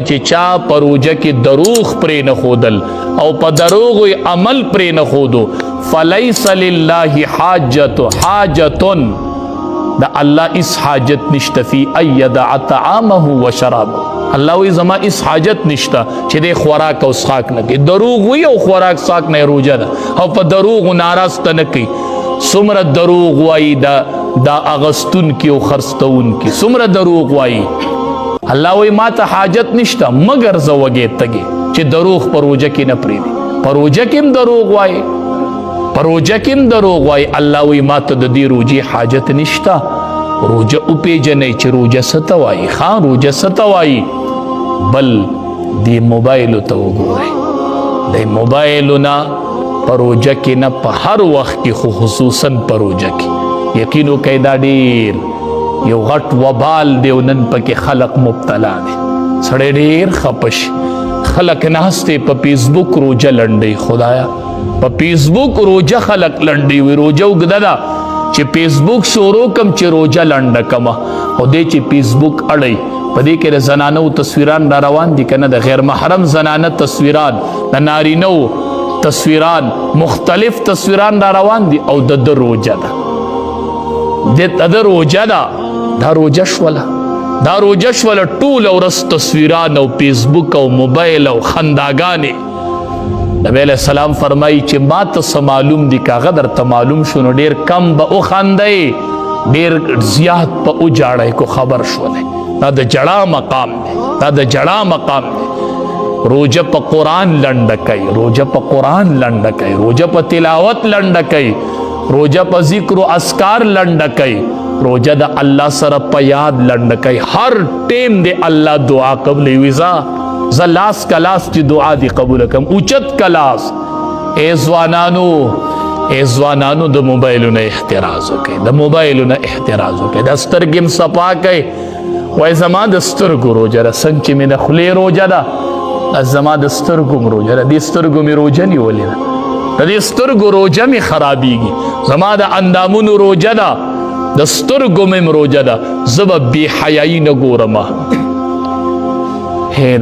چې چا پروجه کې دروغ پرې نه خودل او په دروغ عمل پرې نه خودو فلیس لله حاجتن دا الله اس حاجت نشته فی ایدع طعامه و شرابه الله وی زما اس حاجت نشته چې د خوراک او اسحاق نه کې دروغ وی او خوراک اسحاق نه روزه ده او په دروغ ناراض نه کوي سمره دروغ وای دا اغستون کی او خرستون کی سمره دروغ وای الله وی ما ته حاجت نشته مگر زوګه تګي چې دروغ پروجه کې نه پریدي پروجه کې دروغ وای پروجه کې دروغ وای الله وی ما ته د دې روجي حاجت نشته روجه او پیجنې چې روجه ستوای خان روجه ستوای بل دی موبایل ته وګورئ د موبایل نه پروجه کې نه په هر وخت کې خو خصوصا پروجه کې یقینو کې دا ډیر یو غټ وبال دی نن پکې خلق مبتلا دي سړی ډیر خپش خلق نهسته په فیسبوک روجه لنډي خدایا په فیسبوک روجه خلق لنډي وي روجه وګدا چې فیسبوک شروع کم چې روجه لنډه کما او دې چې فیسبوک اړي په دې کې زنانو تصویران را روان دي کنه د غیر محرم زنانه تصویران د نارینو تصویران مختلف تصویران را روان دي او د روجه ده د روجه ده دا روجه شوله دا روجه شوله ټول ورځ تصویران او فیسبوک او موبایل او خنداګانې نبی علیہ السلام فرمایي چې ما ته معلوم دي کاغه درته معلوم شونه ډیر کم به او خندای ډیر زیات په او جاړای کو خبر شوله دا د جړه مقام دی دا د جړه مقام دی روجه په قران لنډ کوي روجه په قران لنډ کوي روجه په تلاوت لنډ کوي روجه په ذکر او اذکار لنډ کوي روجه د الله سره په یاد لنډ کوي هر ټیم دی الله دعا قبل ویزا زلاس کلاس چې دعا دی قبول کم اوچت کلاس ای ځوانانو د موبایلونو احتراز وکړئ د موبایلونو احتراز وکړئ د سترګې صفا کړئ وای زما د سترګو روجه ده څنګه چې مې د خولې روجه ده زما د سترګو روجه ده دې سترګو مې روجه نیولې ده د دې سترګو روجه مې خرابېږي زما د اندامونو روجه ده د سترګو مې روجه ده زه به بې حیایي نه ګورم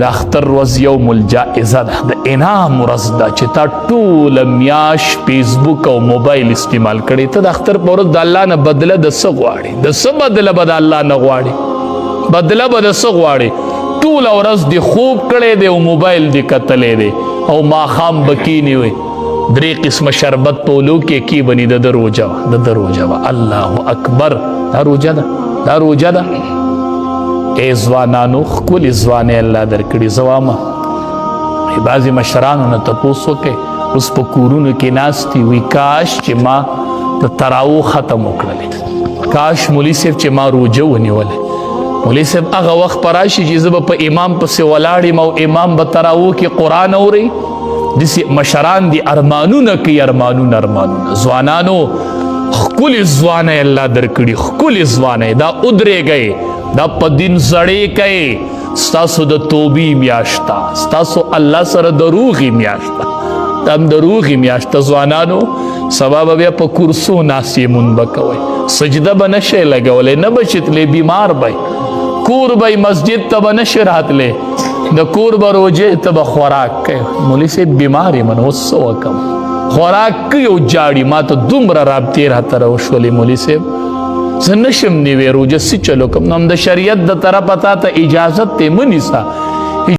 د اختر ورځ یوم الجائزه ده د انعام ورځ ده چې تا ټوله میاش فیسبوک او موبایل استعمال کړی ته د اختر په ورځ د الله نه بدله د څه غواړې د څه بدله به د الله نه غواړې بدله به د څه غواړې ټوله ورځ دې خوب کړی دی او موبایل دې کتلی دی او ماښام به کینې وی درې قسمه شربت په اولو کې کی بني د روجه د روجه الله اکبر دا روجه ده دا روجه ده ای ځوانانو ښکلې ځوانۍ الله درکړي زوامه بعضې مشرانو نه تپوس وکړئ اوس په کورونو کې ناست دي وایي کاش چې ما د تراو ختم وکړلې کاش مولي صاحب چې ما روجه ونیولې مولي صاحب هغه وخت به راشي چې زه به په امام پسې ولاړ یم او امام به تراو کې قرآن اوري داسې مشران دي ارمانونه کوي ارمانونه ځوانانو ښکلې ځوانۍ الله درکړي ښکلې ځوانۍ دا ودرېږئ دا په دین زړې کوي ستاسو د توبې میاشته ستاسو الله سره دروغي میاشته دا هم دروغي میاشته ځوانانو سبا به بیا په کرسو ناستې مونږ به کوئ سجده به نشئ لګولی نه به چې تلې بیمار به کور به مسجد ته به نشئ راتلی د کور به روجې ته به خوراک کوي مولي صاحب بیمار یم نو اوس څه وکړم خوراک کوي او جاړي ما ته دومره رابطې راته راوشولې مولي صاحب زه نشم نیوی روجه سی چلو کم نو هم د شریعت د طرفه تا ته اجازت دی مه نیسه